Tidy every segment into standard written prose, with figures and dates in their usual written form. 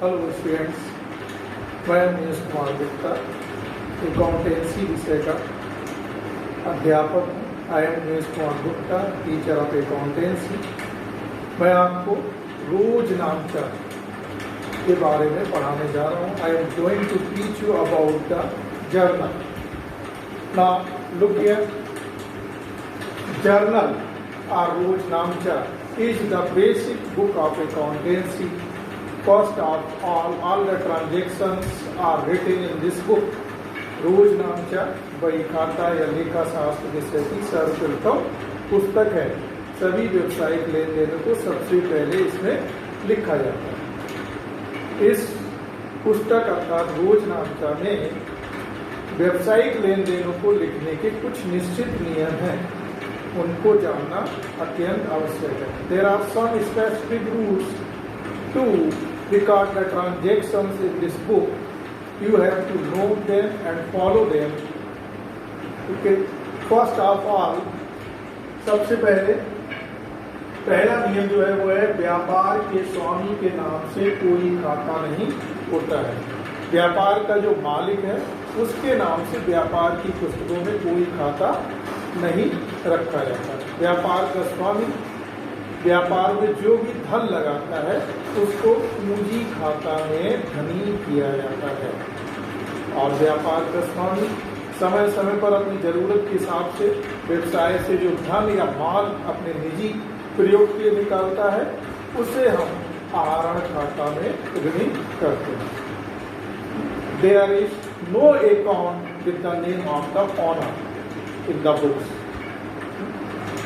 Hello students, मैं Manish Kumar Gupta accountancy विषय का अध्यापक हूँ। I M Manish Kumar Gupta, teacher of accountancy. मैं आपको रोज नामचा के बारे में पढ़ाने जा रहा हूँ। I am going to teach you about the journal. Now look here, journal और रोज नामचा is the basic book of accountancy. First of all the transactions are written in this book. रोज नामचा बही खाता या लेखा शास्त्र विषय की सर्वप्रथम पुस्तक है। सभी व्यावसायिक लेन देनों को सबसे पहले इसमें लिखा जाता है। इस पुस्तक अर्थात रोज नामचा में व्यावसायिक लेन देनों को लिखने के कुछ निश्चित नियम हैं, उनको जानना अत्यंत आवश्यक है। There are some specific rules to record the transactions in this book. You have to know them and follow them. Okay. First of all, सबसे पहला नियम जो है वो है व्यापार के स्वामी के नाम से कोई खाता नहीं होता है। व्यापार का जो मालिक है उसके नाम से व्यापार की पुस्तकों में कोई खाता नहीं रखा जाता है। व्यापार का स्वामी व्यापार में जो भी धन लगाता है उसको पूंजी खाता में धनी किया जाता है। और व्यापार का स्वामी समय समय पर अपनी जरूरत के हिसाब से व्यवसाय से जो धन या माल अपने निजी प्रयोग के लिए निकालता है उसे हम आहरण खाता में ऋणी करते हैं। There is no account with the name of the owner in the books.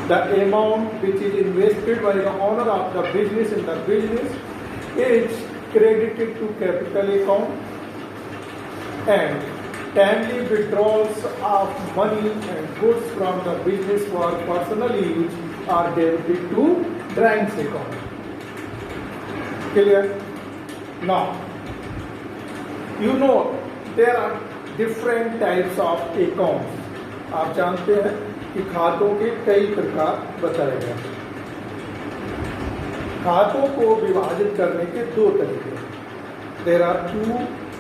The amount which is invested by the owner of the business in the business is credited to capital account, and timely withdrawals of money and goods from the business for personal use are debited to drawings account. Clear? Now, you know there are different types of accounts. आप जानते हैं कि खातों के कई प्रकार बताए गए हैं। खातों को विभाजित करने के दो तरीके। There are two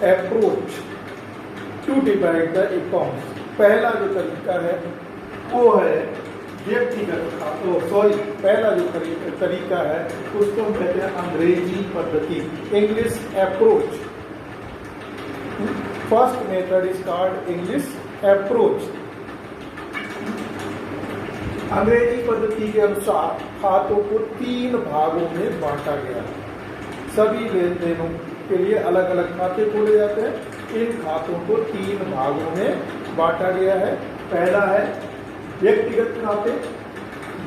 approach to divide the accounts. पहला जो तरीका है वो है व्यक्तिगत खातों, पहला जो तरीका है उसको हम कहते हैं अंग्रेजी पद्धति, English approach. First method is called English approach. अंग्रेजी पद्धति के अनुसार खातों को 3 भागों में बांटा गया है। सभी लेन देनों के लिए अलग अलग खाते खोले जाते हैं। इन खातों को 3 भागों में बांटा गया है। पहला है व्यक्तिगत खाते,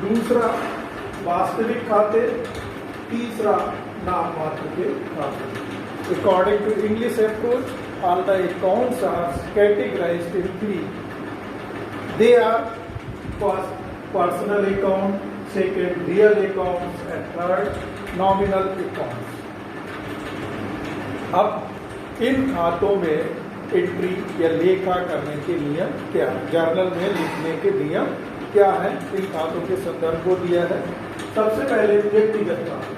दूसरा वास्तविक खाते, तीसरा नाम मात्र के खाते। According to English approach, all the accounts are categorized in 3. They are first personal account, second real accounts, and third nominal accounts. अब इन खातों में एंट्री या लेखा करने के नियम क्या है, जर्नल में लिखने के नियम क्या है, इन खातों के संदर्भ को दिया है। सबसे पहले व्यक्तिगत खाते।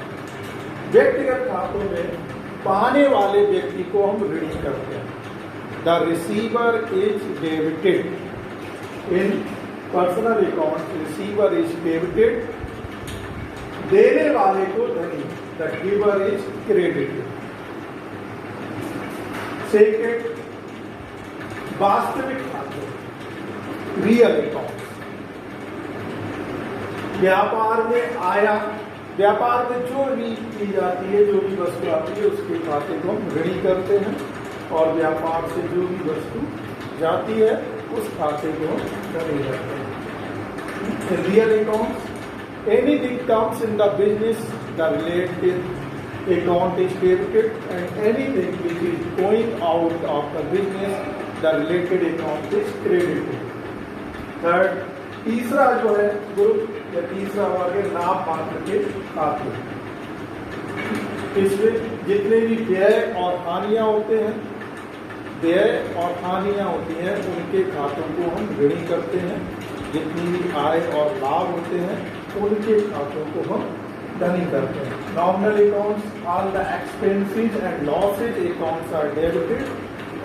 व्यक्तिगत खातों में पाने वाले व्यक्ति को हम ऋणी करते हैं। The receiver is debited in personal account, receiver is debited. देने वाले को धनी, the giver is credited. Second वास्तविक खाते, रियल अकाउंट। व्यापार में आया, व्यापार में जो भी की जाती है, जो भी वस्तु आती है उसके खाते को हम ऋणी करते हैं, और व्यापार से जो भी वस्तु जाती है उस खाते को हम धनी करते हैं। Real account, anything comes in the business, the related account is debited, and anything which is going out of the business, the related account is credited. Third, तीसरा जो है ग्रुप या तीसरा वर्ग है नाम मात्र के खाते। इसमें जितने भी व्यय और हानियां होते हैं, व्यय और हानियां होती हैं, उनके खातों को हम ऋणी करते हैं। जितनी भी आय और लाभ होते हैं उनके खातों को हम धनी करते हैं। Nominal accounts, all the expenses and losses accounts are debited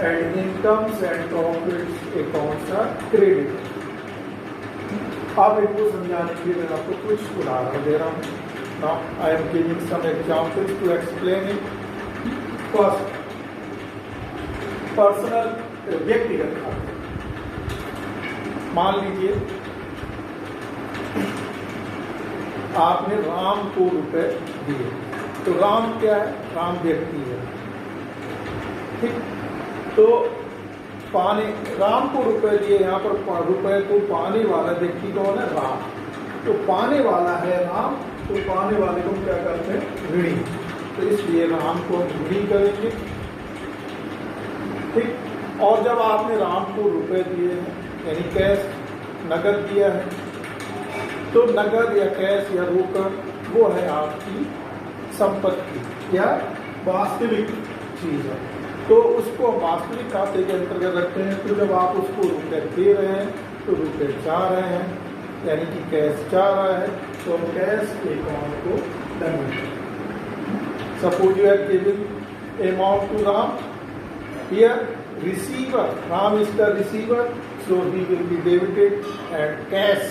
and incomes and profits accounts are credited. अब इनको समझाने के लिए मैं आपको कुछ उदाहरण दे रहा हूँ। Now I am giving some examples to explain it. First, personal व्यक्तिगत खाते। मान लीजिए आपने राम को रुपए दिए, तो राम क्या है? राम व्यक्ति है, ठीक। तो राम को रुपए दिए, यहाँ पर रुपए को पाने वाला व्यक्ति कौन है? राम। तो पाने वाला है राम, तो पाने वाले को क्या करते हैं? ऋणी। तो इसलिए राम को ऋणी करेंगे, ठीक। और जब आपने राम को रुपए दिए हैं, यानी कैश नगद दिया है, तो नगद या कैश या रोकड़ वो है आपकी संपत्ति या वास्तविक चीज है, तो उसको वास्तविक खाते के अंतर्गत रखते हैं। तो जब आप उसको रुपए दे रहे हैं तो रुपए चाह रहे हैं, यानी कि कैश चाह रहा है, तो हम कैश अकाउंट को डेबिट करें। Suppose you have given amount to Ram, here receiver, Ram is the receiver, so he will be debited, and cash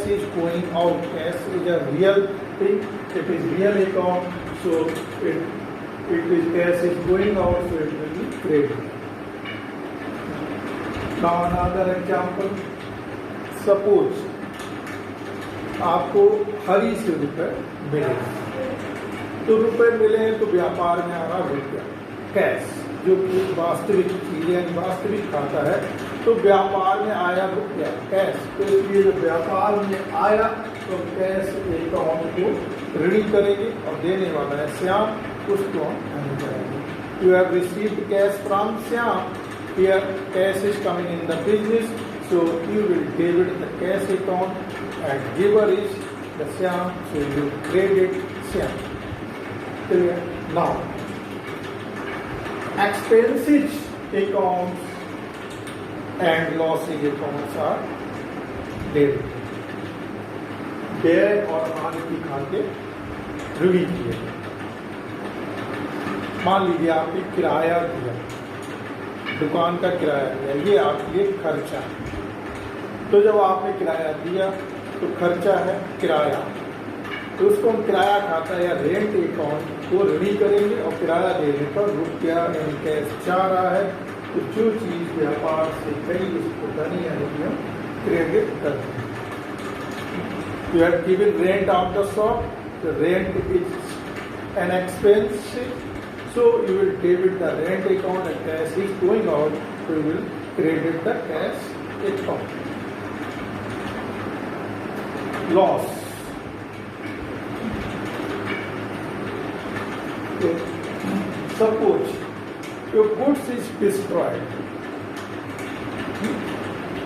is going out. Cash is a real thing, it is real account, so it is cash is going out, so it will be credited. Now another example, suppose आपको हरी से रुपए मिले, तो रुपए मिले हैं तो व्यापार में आ रहा रुपया कैश, जो कि वास्तविक चीज है, वास्तविक खाता है, तो व्यापार में आया रुपया कैश। तो इसलिए जब व्यापार में आया तो कैश अकाउंट को ऋणी करेंगे, और देने वाला है श्याम, उसको हम धनी करेंगे। You have received cash from Shyam, here cash is coming in the business, so you will debit the cash account and giver is the Shyam, so you will credit Shyam. Clear? Now expenses accounts and losses accounts are debited. व्यय और हानि की खाते ऋणी किए। मान लीजिए आपने किराया दिया, दुकान का किराया दिया, ये आपके लिए खर्चा। तो जब आपने किराया दिया तो खर्चा है किराया, तो उसको हम किराया खाता या रेंट अकाउंट को ऋणी करेंगे, और किराया देने पर रुपया यानी कैश चाह रहा है, तो जो चीज व्यापार से गई उसको धनी यानी कि हम क्रेडिट करते हैं। You have given rent of the shop, the rent is an expense, so you will debit the rent account and cash is going out, so you will credit the cash account. Loss, suppose your goods is destroyed,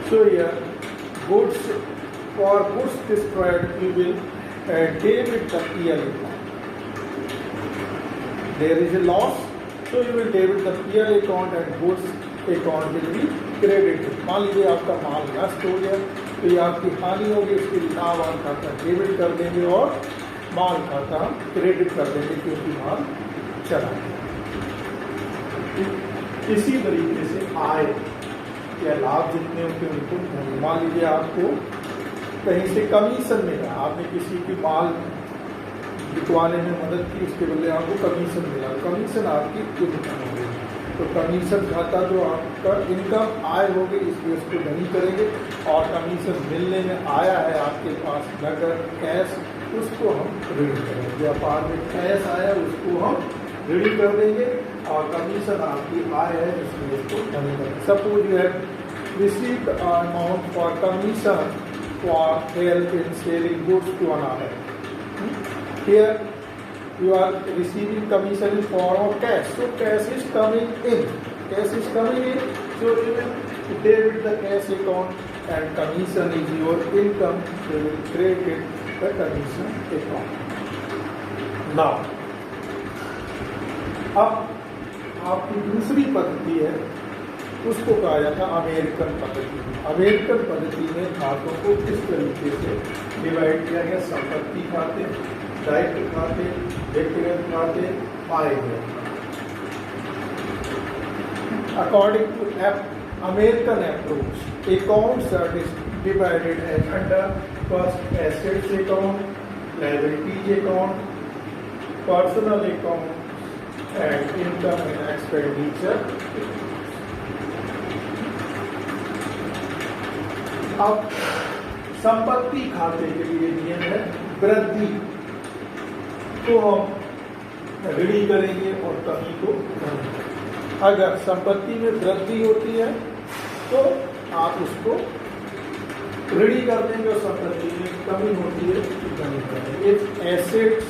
so here goods, for goods destroyed you will debit the PL account. There is a loss, so you will debit the PL account and goods account will be credited. मान लीजिए आपका माल नष्ट हो गया, तो ये आपकी हानि होगी, उसके लिए लाभ खाता डेबिट कर देंगे और माल खाता क्रेडिट कर देंगे, क्योंकि माल चला। इसी तरीके से आय या लाभ जितने होते हैं उनको, मान लीजिए आपको कहीं से कमीशन मिला, आपने किसी की माल बिकवाने में मदद की, उसके बदले आपको कमीशन मिला, कमीशन आपकी इनकम हो गई, तो कमीशन खाता जो आपका इनकम आय हो गई, इसलिए उसको धनी करेंगे। और कमीशन मिलने में आया है आपके पास नगद कैश, उसको हम ऋणी करेंगे। व्यापार में कैश आया उसको हम ऋणी कर देंगे, और कमीशन आपकी आय है इसलिए उसको धनी करेंगे। Suppose you have received amount for commission for help in selling goods to another, here you are receiving commission in form of cash, so cash is coming in, so you will debit the cash account and commission is your income, so you will credit the commission account. Now अब आपकी दूसरी पद्धति है, उसको कहा जाता है American पद्धति। अमेरिकन पद्धति में खातों को किस तरीके से डिवाइड किया गया? संपत्ति खाते, दायित्व खाते, व्यक्तिगत खाते, आय व्यय खाते। According to American approach, accounts are divided as under first assets account, liabilities account, personal account, and income and expenditure account. अब संपत्ति खाते के लिए नियम है वृद्धि को हम ऋणी करेंगे और कमी को करेंगे। अगर संपत्ति में वृद्धि होती है तो आप उसको ऋणी कर देंगे और संपत्ति में कमी होती है तो कमी करेंगे। If assets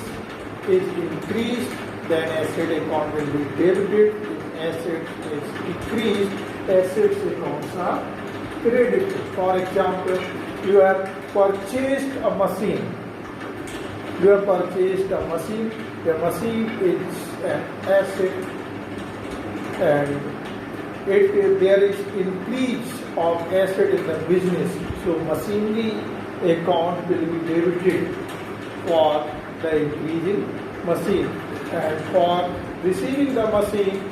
is increase then asset account will be debited, if asset is decrease assets accounts are credited. For example, you have purchased a machine. You have purchased a machine. The machine is an asset, and there is increase of asset in the business. So machinery account will be debited for the increase in machine, and for receiving the machine,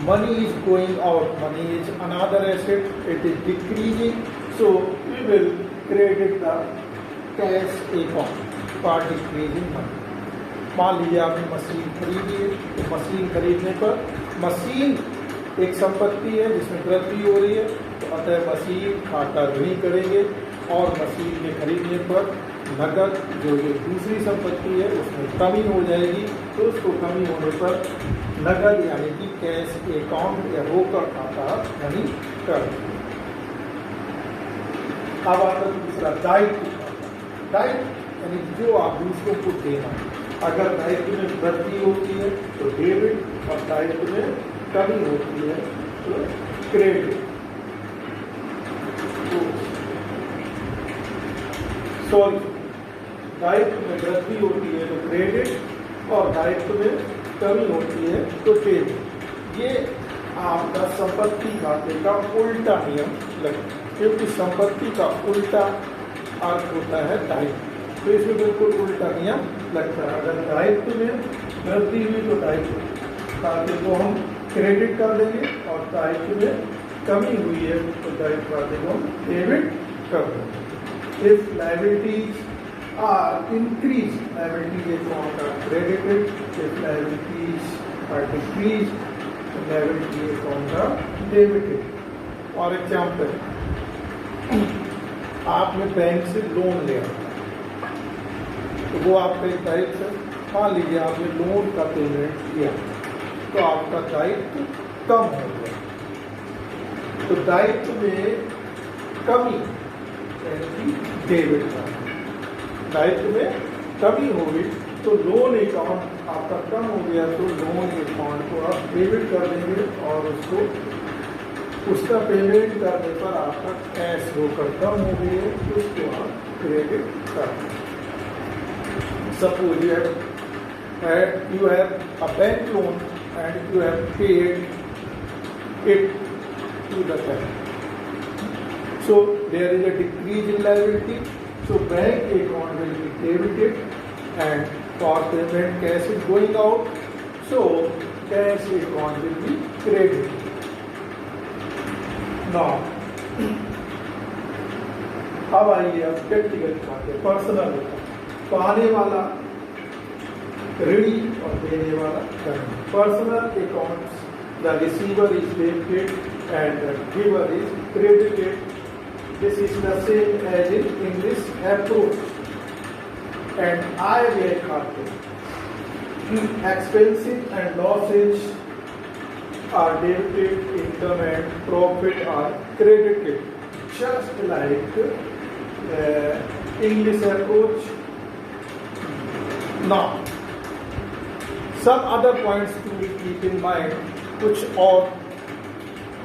money is going out, money is another asset, it is decreasing, so we will credit the cash account for decreasing money. मान लीजिए आपने machine खरीदी है, तो machine खरीदने पर machine एक संपत्ति है जिसमें वृद्धि हो रही है, तो अतः मशीन खाता ऋणी करेंगे और मशीन के खरीदने पर नकद जो ये दूसरी संपत्ति है उसमें कमी हो जाएगी, तो उसको कमी होने पर नकद यानी कि कैश अकाउंट या रोकड़ खाता ऋणी कर। अब आता दूसरा दायित्व। दायित्व यानी जो आप दूसरों को देना, अगर दायित्व में वृद्धि होती है तो डेबिट और दायित्व में कमी होती है तो क्रेडिट। सॉरी, दायित्व में वृद्धि होती है तो क्रेडिट और दायित्व में कमी होती है तो डेबिट। ये आपका संपत्ति खाते का उल्टा नियम लगता है, क्योंकि संपत्ति का उल्टा अर्थ होता है दायित्व, तो इसमें बिल्कुल उल्टा नियम लगता है। अगर दायित्व में वृद्धि हुई तो दायित्व खाते को हम क्रेडिट कर देंगे और दायित्व में कमी हुई है तो दायित्व खाते को हम डेबिट कर देंगे। If liabilities are increased, liabilities account are credited. If liabilities are decreased, liability account are debited. For example, आपने बैंक से लोन लिया तो वो आपका एक दायित्व है। मान लीजिए आपने लोन का पेमेंट किया तो आपका दायित्व कम हो गया, तो दायित्व में कमी डेबिट का दायित्व में कमी हो गई तो लोन अकाउंट आपका कम हो गया तो लोन अकाउंट को आप डेबिट कर देंगे और उसको उसका पेमेंट करने पर आपका कैश होकर कम हो गई है तो उसको आप क्रेडिट कर देंगे। Suppose you have a bank loan and you have paid it to the bank. So there is a decrease in liability. So bank account will be debited and for payment cash is going out. So cash account will be credited. Now, अब आइए अब व्यक्तिगत खाते personal पाने वाला ऋणी और देने वाला कर्मी। Personal accounts the receiver is debited and the giver is credited. This is the same as in English approach. And I व्यय खाते expenses and losses are debited, income and profit are credited, just like English approach. Now, some other points to keep in mind. कुछ और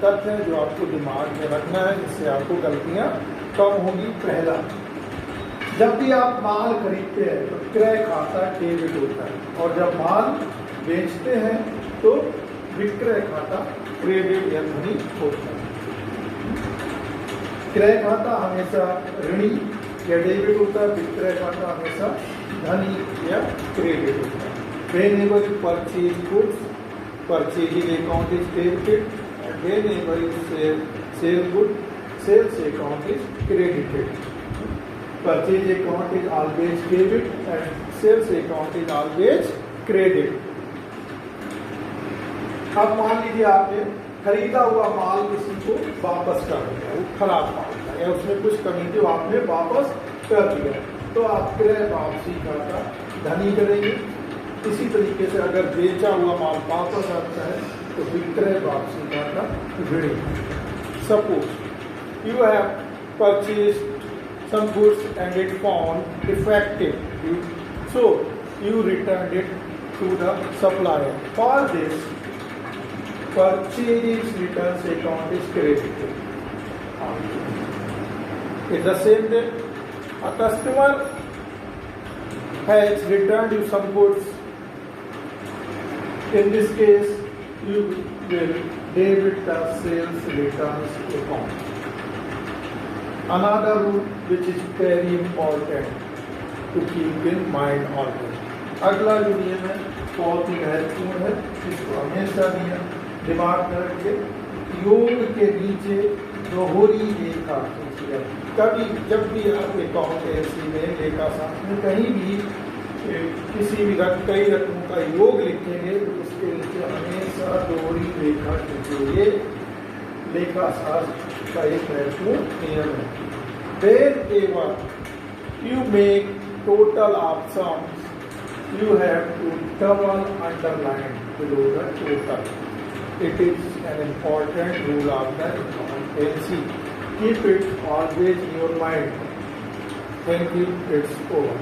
तथ्य है जो आपको दिमाग में रखना है जिससे आपको गलतियां कम होगी। पहला, जब भी आप माल खरीदते हैं तो क्रय खाता डेबिट होता है और जब माल बेचते हैं तो विक्रय खाता क्रेडिट या धनी होता है। क्रय खाता हमेशा ऋणी या डेबिट होता है, विक्रय खाता हमेशा धनी या क्रेडिट होता है। Whenever you purchase goods, purchasing account is debited, and whenever you sell goods, sales account is credited. Purchase account is always debit and sales account is always credit. अब मान लीजिए आपने खरीदा हुआ माल किसी को वापस कर दिया, वो खराब माल था या उसमें कुछ कमी थी, आपने वापस कर दिया, तो आप क्रय वापसी खाता धनी करेंगे। इसी तरीके से अगर बेचा हुआ माल वापस आता है तो विक्रय वापसी खाता ऋणी। Suppose you have purchased some goods and it found defective, so you returned it to the supplier. For this, purchase returns account is credited. It's the same way. A customer has returned you some goods. In this case, you will debit the sales returns account. Another rule which is very important to keep in mind always. अगला जो नियम है बहुत ही महत्वपूर्ण है, इसको हमेशा दिमाग में रखिए। योग के नीचे दोहरी रेखा खींचिए। कभी जब भी आप अकाउंटेंसी में लेखा शास्त्र में कहीं भी किसी भी कई रकमों का योग लिखेंगे तो उसके नीचे हमेशा दोहरी रेखा खींचिए। लेखा शास्त्र का एक महत्वपूर्ण नियम है। Whenever you make total of sums, you have to double underline below the total. It is an important rule of the accountancy. Keep it always in your mind. Thank you. It's over.